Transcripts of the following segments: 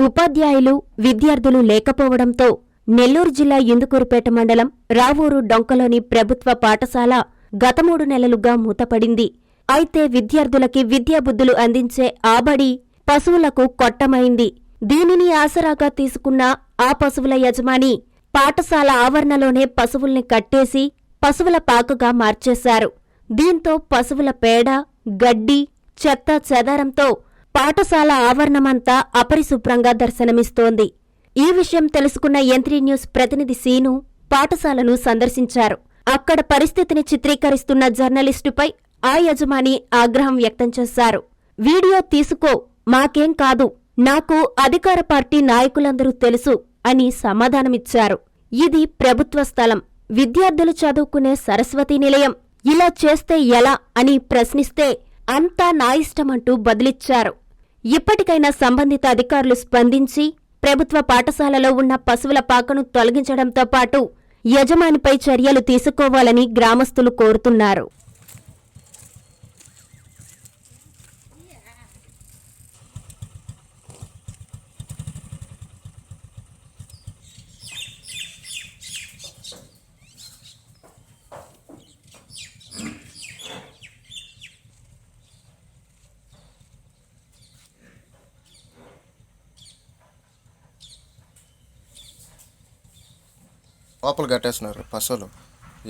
ఉపాధ్యాయులు, విద్యార్థులు లేకపోవడంతో నెల్లూరు జిల్లా ఇందుకూరుపేట మండలం రావూరు డొంకలోని ప్రభుత్వ పాఠశాల గత 3 నెలలుగా మూతపడింది. అయితే విద్యార్థులకి విద్యాబుద్ధులు అందించే ఆబడి పశువులకు కొట్టమైంది. దీనిని ఆసరాగా తీసుకున్న ఆ పశువుల యజమాని పాఠశాల ఆవరణలోనే పశువుల్ని కట్టేసి పశువుల పాకగా మార్చేశారు. దీంతో పశువుల పేడ, గడ్డి, చెత్త చెదారంతో పాఠశాల ఆవరణమంతా అపరిశుభ్రంగా దర్శనమిస్తోంది. ఈ విషయం తెలుసుకున్న N3 న్యూస్ ప్రతినిధి సీను పాఠశాలను సందర్శించారు. అక్కడ పరిస్థితిని చిత్రీకరిస్తున్న జర్నలిస్టుపై ఆ యజమాని ఆగ్రహం వ్యక్తం చేశారు. వీడియో తీసుకో, మాకేం కాదు, నాకు అధికార పార్టీ నాయకులందరూ తెలుసు అని సమాధానమిచ్చారు. ఇది ప్రభుత్వ స్థలం, విద్యార్థులు చదువుకునే సరస్వతీ నిలయం, ఇలా చేస్తే ఎలా అని ప్రశ్నిస్తే అంతా నా ఇష్టమంటూ బదిలిచ్చారు. ఇప్పటికైనా సంబంధిత అధికారులు స్పందించి ప్రభుత్వ పాఠశాలలో ఉన్న పశువుల పాకను తొలగించడంతో పాటు యజమానిపై చర్యలు తీసుకోవాలని గ్రామస్తులు కోరుతున్నారు. లోపల కట్టేస్తున్నారు పశువులు.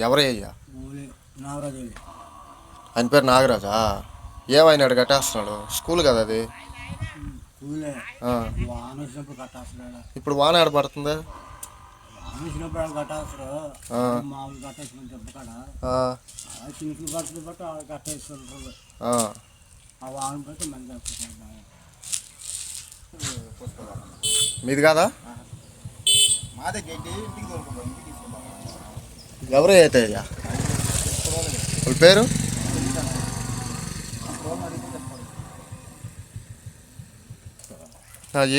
ఎవరయ్యా? నాగరాజు. ఆయన పేరు నాగరాజా? ఏమైనాడు కట్టేస్తున్నాడు? స్కూల్ కదా అది. ఇప్పుడు వాన ఆడ పడుతుంది. మీది కాదా? ఎవరు అయితే వాళ్ళ పేరు?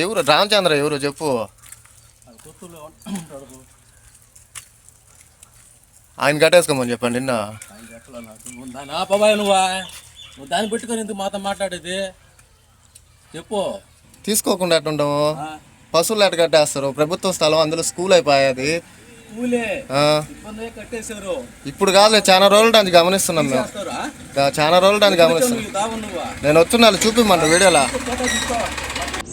ఎవరు? రామచంద్ర ఎవరు చెప్పు. ఆయన కట్టేసుకోమని చెప్పండి. నిన్న నువ్వు దాన్ని పెట్టుకొని ఎందుకు మాతో మాట్లాడేది చెప్పు. తీసుకోకుండా ఎట్టుంటాము? పశువులు ఎట్ట కట్టేస్తారు? ప్రభుత్వ స్థలం, అందులో స్కూల్ అయిపోయేది. ఇప్పుడు కాదు, చాలా రోజులు దాన్ని గమనిస్తున్నాం మేము. చాలా రోజులు దాన్ని గమనిస్తున్నాం. నేను వస్తున్నాను, చూపిమంట వీడియోలా.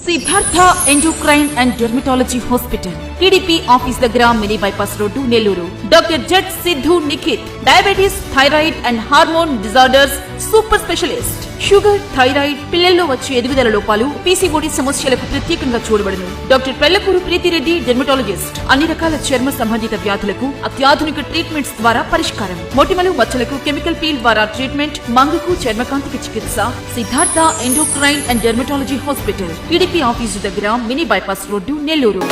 Siddhartha endocrine and dermatology hospital, TDP office దగ్గర, mini bypass road, Nellore. Doctor Z Siddhu Nikhit, diabetes, thyroid and hormone disorders super specialist. Sugar, thyroid, పిల్లల్లో వచ్చే ఎదుగుదల లోపాలు, పీసీఓడి సమస్యలకు ప్రత్యేకంగా చూడబడును. Doctor Pellakuru Preethi Reddy, dermatologist. అన్ని రకాల చర్మ సంబంధిత వ్యాధులకు అత్యాధునిక ట్రీట్మెంట్స్ ద్వారా పరిష్కారం. మొటిమలు, మచ్చలకు కెమికల్ పీల్ ద్వారా ట్రీట్మెంట్. మంగుకు, చర్మకాంతికి చికిత్స. Siddhartha endocrine and dermatology hospital, TDP office దగ్గర, మినీ బైపాస్ రోడ్డు, నెల్లూరు.